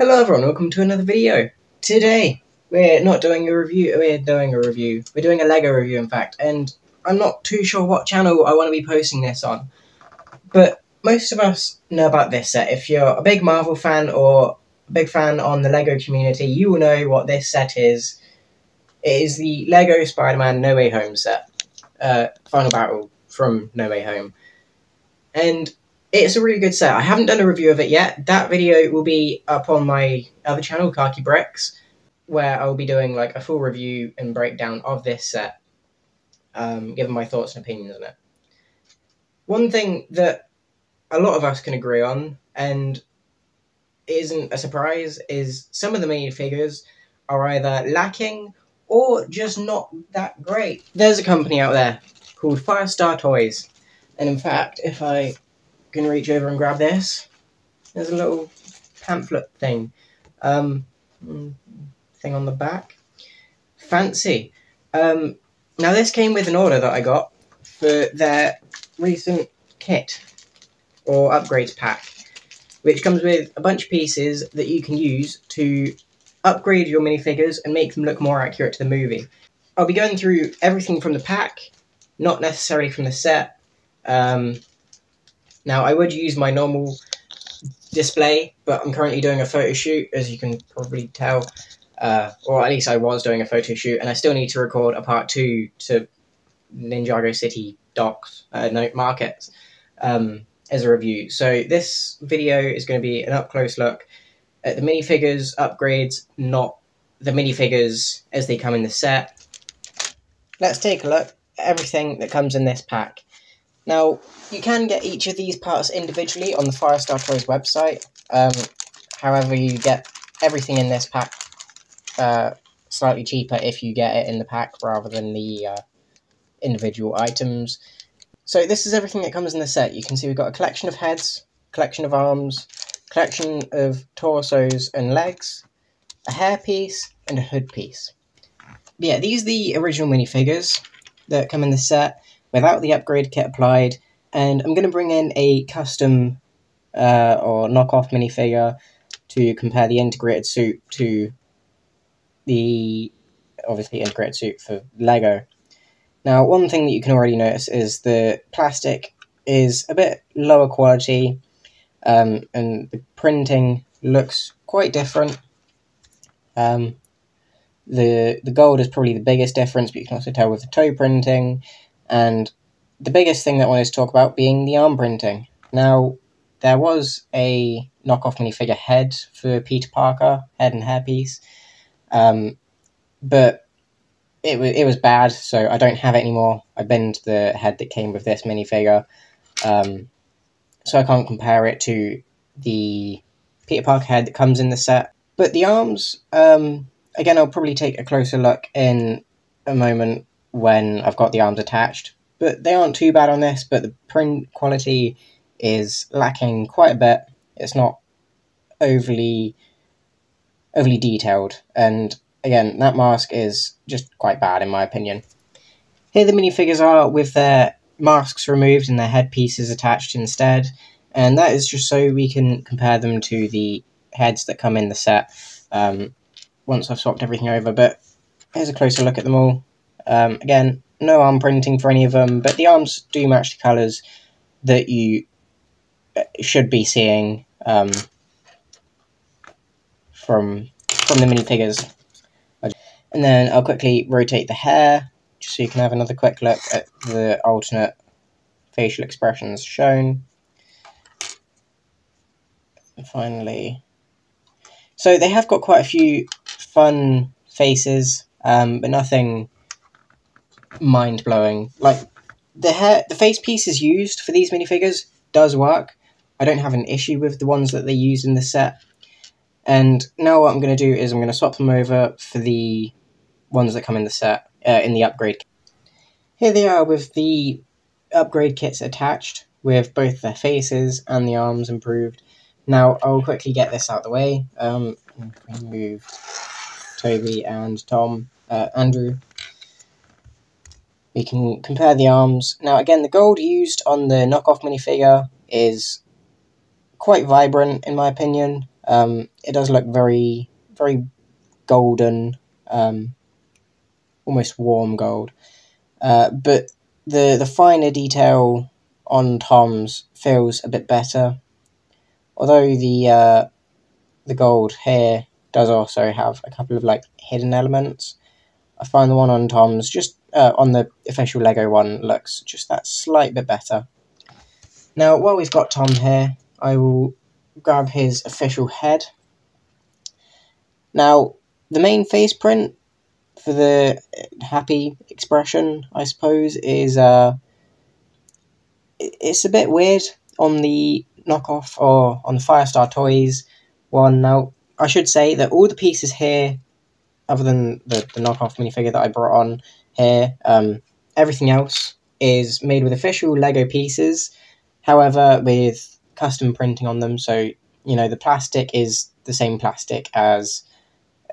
Hello everyone, welcome to another video. Today, we're not doing a review, we're doing a LEGO review in fact, and I'm not too sure what channel I want to be posting this on. But most of us know about this set. If you're a big Marvel fan or a big fan on the LEGO community, you will know what this set is. It is the LEGO Spider-Man No Way Home set. Final Battle from No Way Home. And it's a really good set. I haven't done a review of it yet. That video will be up on my other channel, Khaki Bricks, where I'll be doing like a full review and breakdown of this set, giving my thoughts and opinions on it. One thing that a lot of us can agree on, and isn't a surprise, is some of the minifigures are either lacking or just not that great. There's a company out there called Firestar Toys, and in fact, if I can reach over and grab this, there's a little pamphlet thing, thing on the back. Fancy. Now this came with an order that I got for their recent kit, or upgrades pack, which comes with a bunch of pieces that you can use to upgrade your minifigures and make them look more accurate to the movie. I'll be going through everything from the pack, not necessarily from the set. Now, I would use my normal display, but I'm currently doing a photo shoot, as you can probably tell. Or at least I was doing a photo shoot, and I still need to record a part 2 to Ninjago City Docks, Markets, as a review. So this video is going to be an up-close look at the minifigures upgrades, not the minifigures as they come in the set. Let's take a look at everything that comes in this pack. Now, you can get each of these parts individually on the Firestar Toys website. However, you get everything in this pack slightly cheaper if you get it in the pack rather than the individual items. So this is everything that comes in the set. You can see we've got a collection of heads, collection of arms, collection of torsos and legs, a hairpiece, and a hood piece. But yeah, these are the original minifigures that come in the set without the upgrade kit applied, and I'm going to bring in a custom or knockoff minifigure to compare the integrated suit to the obviously integrated suit for LEGO. Now, one thing that you can already notice is the plastic is a bit lower quality, and the printing looks quite different. The gold is probably the biggest difference, but you can also tell with the toe printing. And the biggest thing that I wanted to talk about being the arm printing. Now, there was a knockoff minifigure head for Peter Parker, head and hairpiece, but it was bad, so I don't have it anymore. I binned the head that came with this minifigure, so I can't compare it to the Peter Parker head that comes in the set. But the arms, again, I'll probably take a closer look in a moment when I've got the arms attached, but they aren't too bad on this, but the print quality is lacking quite a bit. It's not overly detailed, and again, that mask is just quite bad in my opinion. Here the minifigures are with their masks removed and their headpieces attached instead, and that is just so we can compare them to the heads that come in the set once I've swapped everything over. But here's a closer look at them all. Again, no arm printing for any of them, but the arms do match the colours that you should be seeing from the minifigures. And then I'll quickly rotate the hair, just so you can have another quick look at the alternate facial expressions shown. And finally, so they have got quite a few fun faces, but nothing mind-blowing. Like, the face pieces used for these minifigures does work. I don't have an issue with the ones that they use in the set. And now what I'm going to do is I'm going to swap them over for the ones that come in the set, in the upgrade kit. Here they are with the upgrade kits attached, with both their faces and the arms improved. Now, I'll quickly get this out of the way. Remove Toby and Andrew. We can compare the arms. Now, again, the gold used on the knockoff minifigure is quite vibrant, in my opinion, It does look very, very golden, almost warm gold. But the finer detail on Tom's feels a bit better. Although the gold here does also have a couple of like hidden elements, I find the one on Tom's, just on the official Lego one, looks just that slight bit better. Now, while we've got Tom here, I will grab his official head. Now, the main face print for the happy expression, I suppose, is it's a bit weird on the knockoff or on the Firestar Toys one. Now, I should say that all the pieces here, other than the knockoff minifigure that I brought on here, everything else is made with official Lego pieces, however, with custom printing on them. So, you know, the plastic is the same plastic as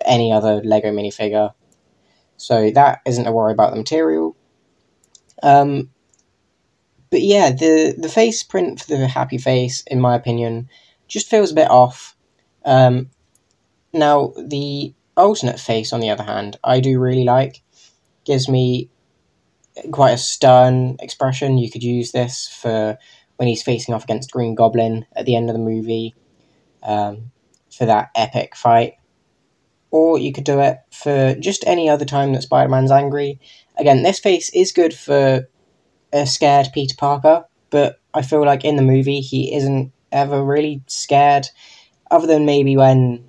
any other Lego minifigure. So that isn't a worry about the material. But yeah, the face print for the happy face, in my opinion, just feels a bit off. Now, the alternate face, on the other hand, I do really like. Gives me quite a stern expression. You could use this for when he's facing off against Green Goblin at the end of the movie, for that epic fight. Or you could do it for just any other time that Spider-Man's angry. Again, this face is good for a scared Peter Parker, but I feel like in the movie he isn't ever really scared, other than maybe when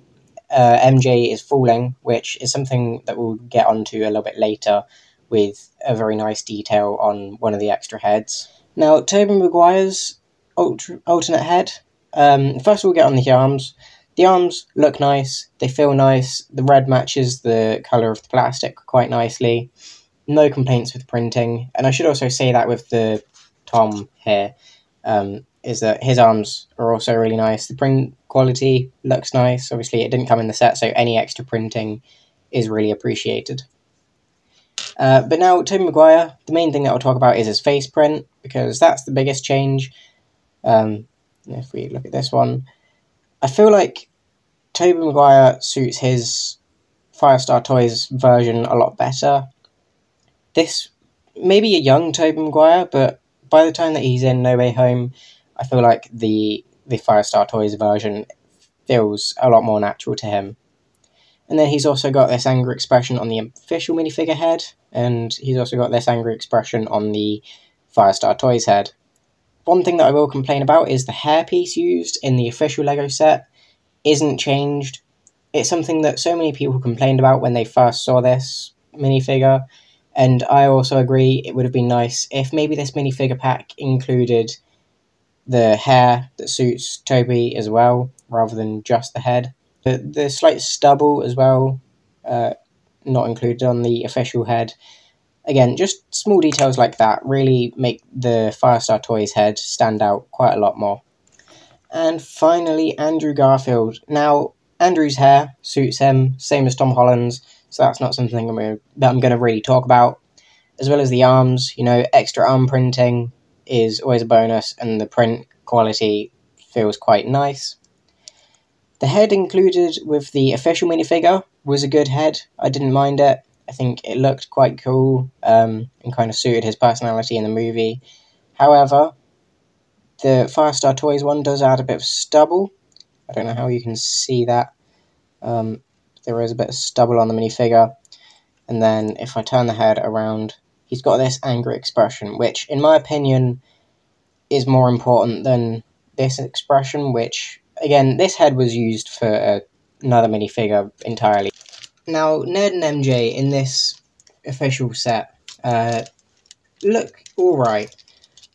MJ is falling, which is something that we'll get onto a little bit later with a very nice detail on one of the extra heads. Now, Tobey Maguire's alternate head, first we'll get on the arms. The arms look nice, they feel nice, the red matches the colour of the plastic quite nicely, no complaints with printing, and I should also say that with the Tom here, is that his arms are also really nice. The print quality looks nice. Obviously, it didn't come in the set, so any extra printing is really appreciated. But now, Tobey Maguire, the main thing that I'll talk about is his face print, because that's the biggest change. If we look at this one, I feel like Tobey Maguire suits his Firestar Toys version a lot better. This may be a young Tobey Maguire, but by the time that he's in No Way Home, I feel like the Firestar Toys version feels a lot more natural to him. And then he's also got this angry expression on the official minifigure head, and he's also got this angry expression on the Firestar Toys head. One thing that I will complain about is the hairpiece used in the official Lego set isn't changed. It's something that so many people complained about when they first saw this minifigure, and I also agree it would have been nice if maybe this minifigure pack included the hair that suits Tobey as well, rather than just the head. The slight stubble as well, not included on the official head. Again, just small details like that really make the Firestar Toys head stand out quite a lot more. And finally, Andrew Garfield. Now, Andrew's hair suits him, same as Tom Holland's, so that's not something that I'm going to really talk about. As well as the arms, you know, extra arm printing is always a bonus, and the print quality feels quite nice. The head included with the official minifigure was a good head. I didn't mind it. I think it looked quite cool, and kind of suited his personality in the movie. However, the Firestar Toys one does add a bit of stubble. I don't know how you can see that. There is a bit of stubble on the minifigure. And then if I turn the head around, he's got this angry expression, which, in my opinion, is more important than this expression, which, again, this head was used for another minifigure entirely. Now, Ned and MJ in this official set look alright.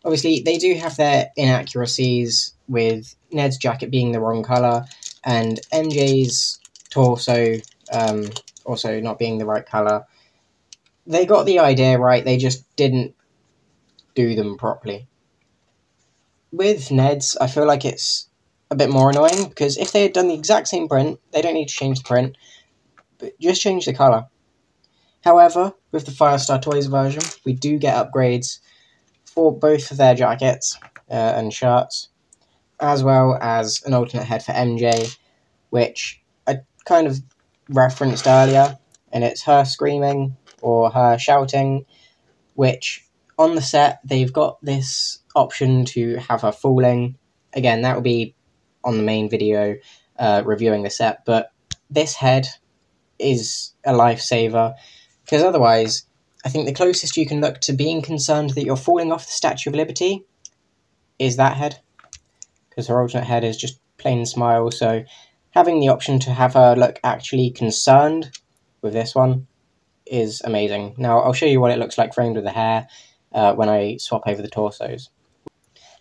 Obviously, they do have their inaccuracies, with Ned's jacket being the wrong colour, and MJ's torso also not being the right colour. They got the idea right, they just didn't do them properly. With Ned's, I feel like it's a bit more annoying, because if they had done the exact same print, they don't need to change the print, but just change the colour. However, with the Firestar Toys version, we do get upgrades for both of their jackets and shirts, as well as an alternate head for MJ. which I kind of referenced earlier, and it's her screaming or her shouting, which on the set they've got this option to have her falling. Again, that will be on the main video reviewing the set, but this head is a lifesaver, because otherwise I think the closest you can look to being concerned that you're falling off the Statue of Liberty is that head, because her alternate head is just plain smile, so having the option to have her look actually concerned with this one is amazing. Now I'll show you what it looks like framed with the hair when I swap over the torsos.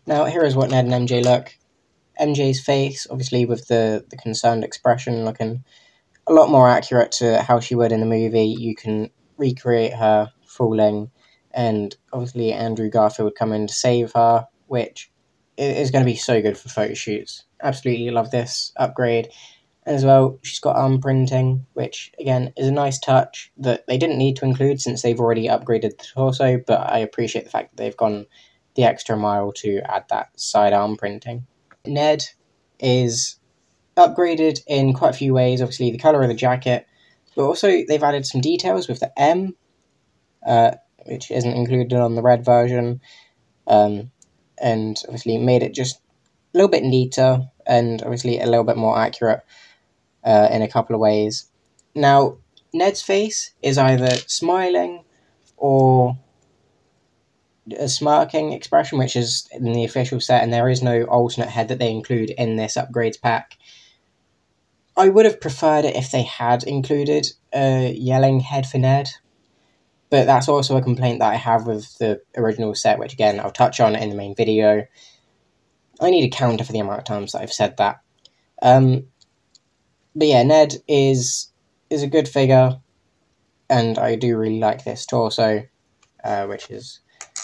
Now here is what Ned and MJ look. MJ's face, obviously with the concerned expression, looking a lot more accurate to how she would in the movie. You can recreate her falling, and obviously Andrew Garfield would come in to save her, which is going to be so good for photo shoots. Absolutely love this upgrade. And as well, she's got arm printing, which again is a nice touch that they didn't need to include since they've already upgraded the torso, but I appreciate the fact that they've gone the extra mile to add that side arm printing. Ned is upgraded in quite a few ways, obviously the colour of the jacket, but also they've added some details with the M, which isn't included on the red version, and obviously made it just a little bit neater and obviously a little bit more accurate in a couple of ways. Now, Ned's face is either smiling or a smirking expression, which is in the official set, and there is no alternate head that they include in this upgrades pack. I would have preferred it if they had included a yelling head for Ned, but that's also a complaint that I have with the original set, which again I'll touch on in the main video. I need a counter for the amount of times that I've said that. But yeah, Ned is a good figure, and I do really like this torso, which is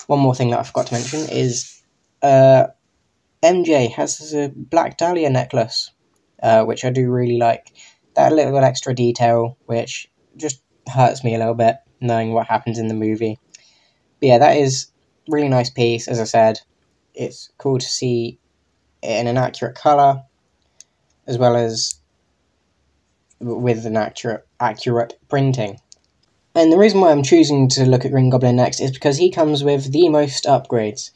one more thing that I forgot to mention is MJ has a black dahlia necklace, which I do really like. That little bit extra detail, which just hurts me a little bit, knowing what happens in the movie. But yeah, that is a really nice piece, as I said. It's cool to see it in an accurate colour, as well as with an accurate printing. And the reason why I'm choosing to look at Green Goblin next is because he comes with the most upgrades.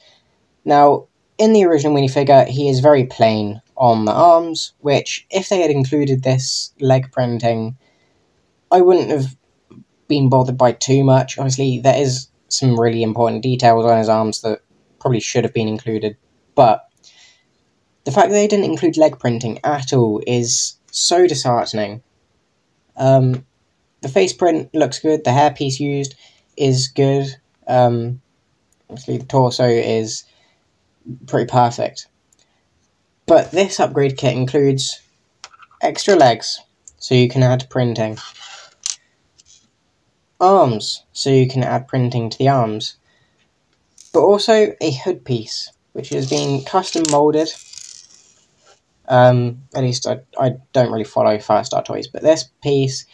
Now, in the original minifigure, he is very plain on the arms, which, if they had included this leg printing, I wouldn't have been bothered by too much. Obviously, there is some really important details on his arms that probably should have been included, but the fact that they didn't include leg printing at all is so disheartening. The face print looks good, the hairpiece used is good, obviously the torso is pretty perfect. But this upgrade kit includes extra legs, so you can add printing. Arms, so you can add printing to the arms. But also a hood piece, which has been custom moulded. At least I don't really follow Firestar toys, but this piece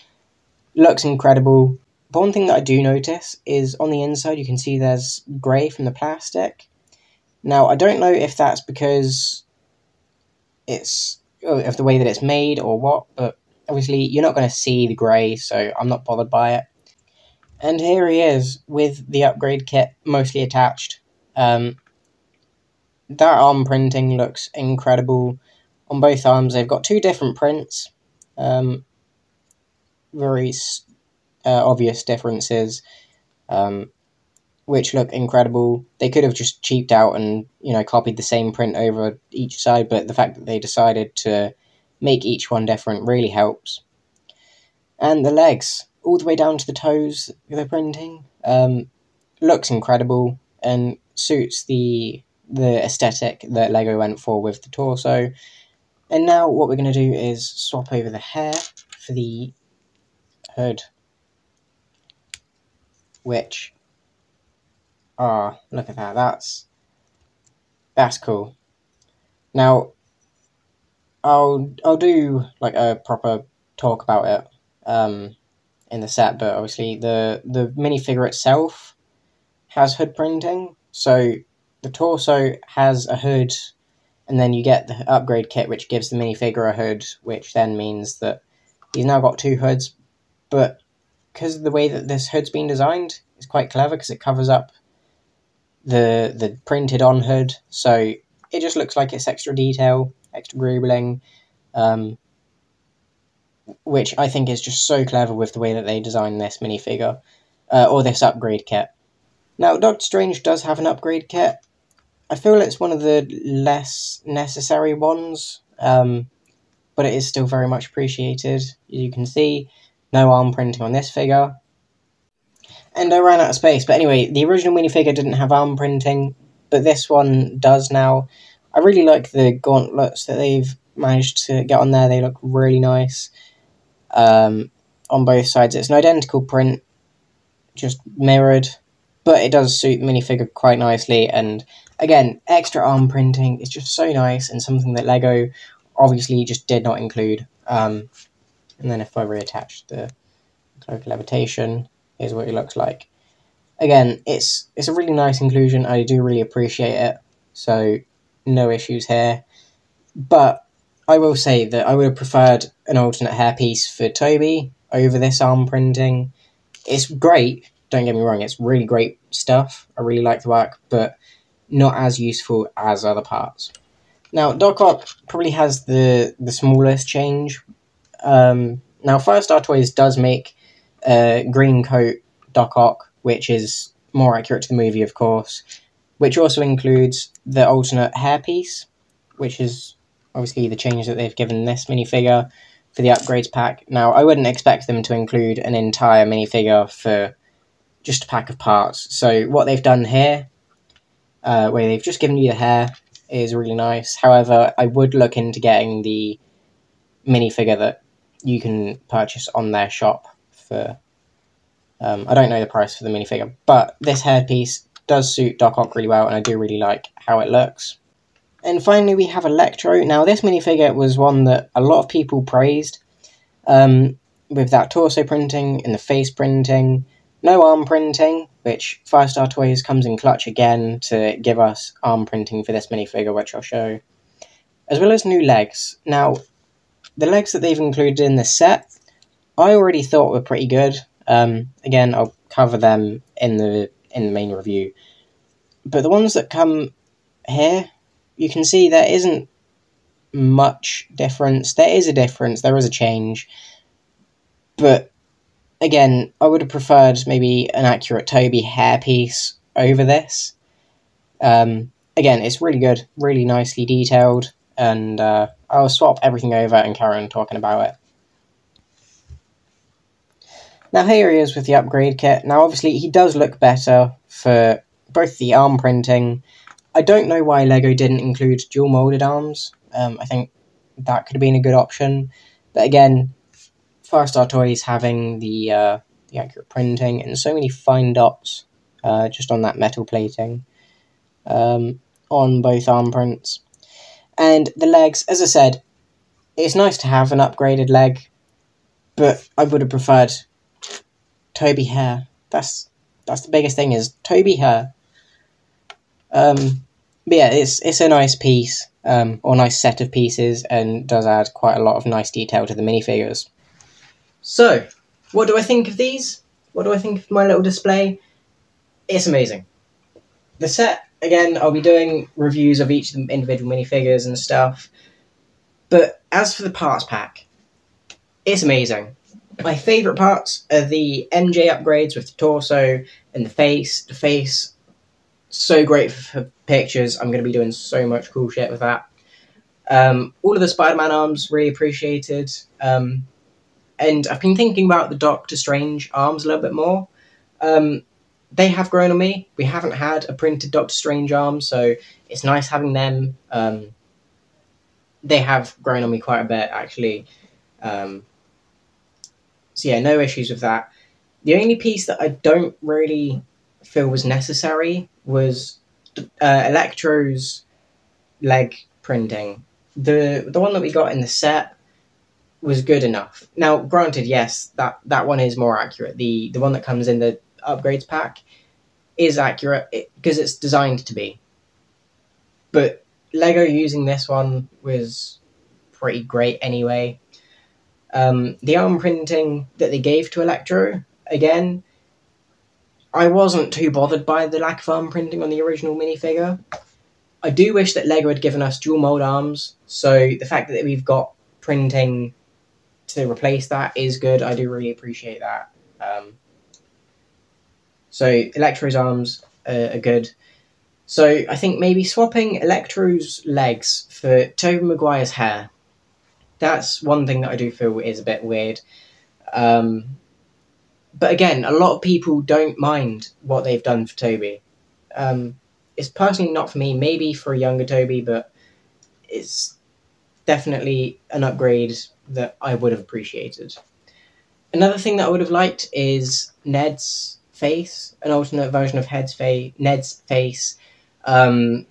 looks incredible. But one thing that I do notice is on the inside you can see there's grey from the plastic. Now, I don't know if that's because it's of the way that it's made or what, but obviously you're not going to see the grey, so I'm not bothered by it. And here he is with the upgrade kit mostly attached. That arm printing looks incredible. On both arms they've got two different prints. Very obvious differences, which look incredible. They could have just cheaped out and, copied the same print over each side, but the fact that they decided to make each one different really helps. And the legs, all the way down to the toes, the printing, looks incredible and suits the aesthetic that LEGO went for with the torso. And now what we're going to do is swap over the hair for the hood, which, look at that, that's cool. Now, I'll do like a proper talk about it in the set, but obviously the minifigure itself has hood printing, so the torso has a hood and then you get the upgrade kit, which gives the minifigure a hood, which then means that he's now got 2 hoods. But because of the way that this hood's been designed, it's quite clever because it covers up the printed on hood, so it just looks like it's extra detail, extra greebling, which I think is just so clever with the way that they designed this minifigure, or this upgrade kit. Now, Doctor Strange does have an upgrade kit. I feel it's one of the less necessary ones, but it is still very much appreciated. As you can see, no arm printing on this figure. And I ran out of space, but anyway, the original minifigure didn't have arm printing, but this one does now. I really like the gauntlets that they've managed to get on there. They look really nice on both sides. It's an identical print, just mirrored, but it does suit the minifigure quite nicely. And again, extra arm printing is just so nice and something that LEGO obviously just did not include. And then if I reattach the cloak of levitation, here's what it looks like. Again, it's a really nice inclusion. I do really appreciate it, so no issues here. But I will say that I would have preferred an alternate hairpiece for Toby over this arm printing. It's great, don't get me wrong, it's really great stuff. I really like the work, but not as useful as other parts. Now, Doc Ock probably has the smallest change. Now, Firestar Toys does make a green coat Doc Ock, which is more accurate to the movie, of course, which also includes the alternate hairpiece, which is obviously the change that they've given this minifigure for the upgrades pack. Now, I wouldn't expect them to include an entire minifigure for just a pack of parts. So what they've done here, where they've just given you the hair, is really nice. However, I would look into getting the minifigure that you can purchase on their shop for... I don't know the price for the minifigure, but this hairpiece does suit Doc Ock really well, and I do really like how it looks. And finally, we have Electro. Now, this minifigure was one that a lot of people praised, with that torso printing and the face printing, no arm printing, which Firestar Toys comes in clutch again to give us arm printing for this minifigure, which I'll show, as well as new legs. Now, the legs that they've included in this set, I already thought were pretty good. Again, I'll cover them in the main review. But the ones that come here, you can see there isn't much difference. There is a difference, there is a change. But again, I would have preferred maybe an accurate Toby hairpiece over this. Again, it's really good, really nicely detailed, and I'll swap everything over and carry on talking about it. Now here he is with the upgrade kit. Now obviously he does look better for both the arm printing. I don't know why LEGO didn't include dual moulded arms. I think that could have been a good option. But again, Firestar Toys having the accurate printing and so many fine dots just on that metal plating on both arm prints. And the legs, as I said, it's nice to have an upgraded leg, but I would have preferred Toby hair. That's the biggest thing, is Toby hair. But yeah, it's a nice piece, or nice set of pieces, and does add quite a lot of nice detail to the minifigures. So, what do I think of these? What do I think of my little display? It's amazing. The set, again, I'll be doing reviews of each of the individual minifigures and stuff. But as for the parts pack, it's amazing. My favourite parts are the MJ upgrades with the torso and the face. The face, so great for pictures. I'm going to be doing so much cool shit with that. All of the Spider-Man arms, really appreciated. And I've been thinking about the Doctor Strange arms a little bit more. They have grown on me. We haven't had a printed Doctor Strange arm, so it's nice having them. They have grown on me quite a bit, actually. So yeah, no issues with that. The only piece that I don't really feel was necessary was Electro's leg printing. The one that we got in the set was good enough. Now, granted, yes, that one is more accurate. The one that comes in the upgrades pack is accurate because it's designed to be. But Lego using this one was pretty great anyway. The arm printing that they gave to Electro, again, I wasn't too bothered by the lack of arm printing on the original minifigure. I do wish that Lego had given us dual mold arms, so the fact that we've got printing to replace that is good. I do really appreciate that. So Electro's arms are good. So I think maybe swapping Electro's legs for Tobey Maguire's hair. That's one thing that I do feel is a bit weird. But again, a lot of people don't mind what they've done for Tobey. It's personally not for me, maybe for a younger Tobey, but it's definitely an upgrade that I would have appreciated. Another thing that I would have liked is Ned's face, an alternate version of Ned's face, to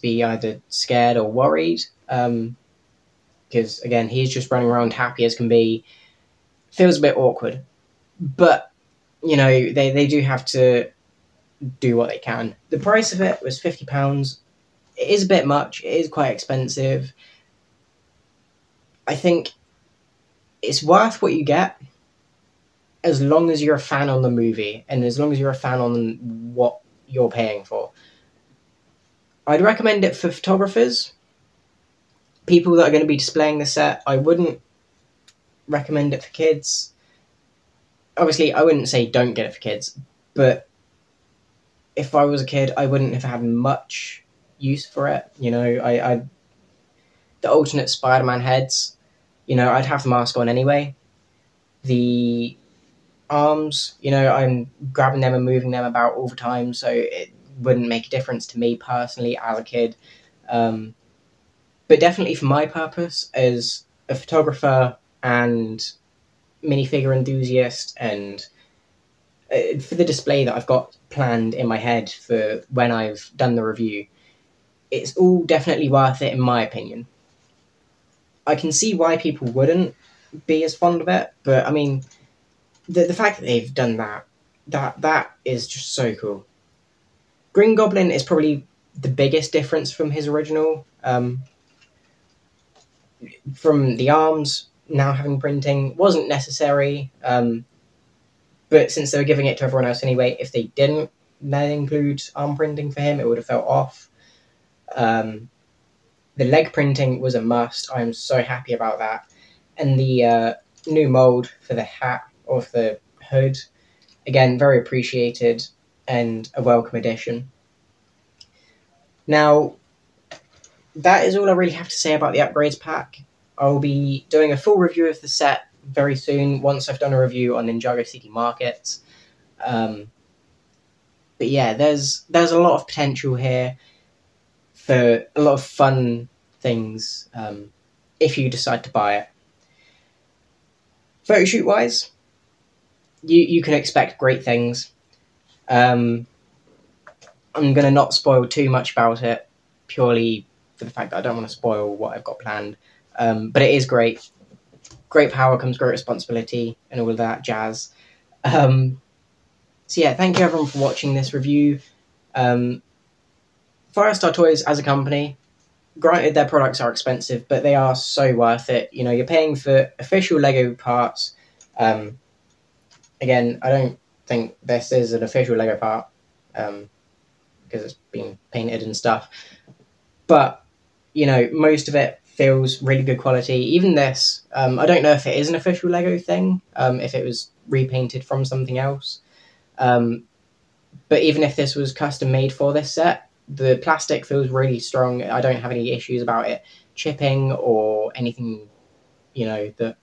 be either scared or worried. Because, again, he's just running around happy as can be. Feels a bit awkward. But, you know, they do have to do what they can. The price of it was £50. It is a bit much. It is quite expensive. I think it's worth what you get as long as you're a fan on the movie and as long as you're a fan on what you're paying for. I'd recommend it for photographers. People that are going to be displaying the set, I wouldn't recommend it for kids. Obviously, I wouldn't say don't get it for kids, but if I was a kid, I wouldn't have had much use for it. You know, the alternate Spider-Man heads, you know, I'd have the mask on anyway. The arms, you know, I'm grabbing them and moving them about all the time, so it wouldn't make a difference to me personally as a kid. But definitely for my purpose as a photographer and minifigure enthusiast, and for the display that I've got planned in my head for when I've done the review, it's all definitely worth it in my opinion. I can see why people wouldn't be as fond of it, but I mean, the fact that they've done that is just so cool. Green Goblin is probably the biggest difference from his original. From the arms now having printing wasn't necessary, but since they were giving it to everyone else anyway, if they didn't then include arm printing for him, it would have felt off. The leg printing was a must. I'm so happy about that. And the new mold for the hat or for the hood, again, very appreciated and a welcome addition. Now, that is all I really have to say about the upgrades pack. I'll be doing a full review of the set very soon once I've done a review on Ninjago City Markets. But yeah, there's a lot of potential here for a lot of fun things if you decide to buy it. Photoshoot wise, you can expect great things. I'm going to not spoil too much about it, purely for the fact that I don't want to spoil what I've got planned. But it is great. Great power comes great responsibility and all of that jazz. So yeah, thank you everyone for watching this review. Firestar Toys as a company, granted their products are expensive, but they are so worth it. You know, you're paying for official Lego parts. Again, I don't think this is an official Lego part because it's been painted and stuff. But, you know, most of it feels really good quality. Even this, I don't know if it is an official Lego thing, if it was repainted from something else. But even if this was custom made for this set, the plastic feels really strong. I don't have any issues about it chipping or anything, you know, that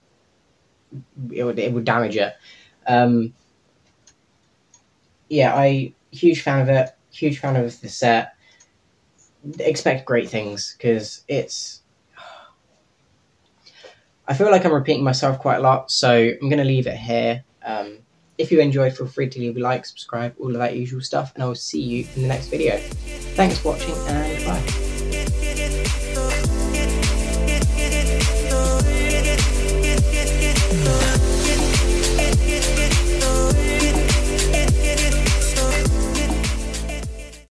it would damage it. Yeah, huge fan of it, huge fan of the set. Expect great things, because it's... I feel like I'm repeating myself quite a lot, so I'm going to leave it here. If you enjoyed, feel free to leave a like, subscribe, all of that usual stuff, and I will see you in the next video. Thanks for watching, and bye.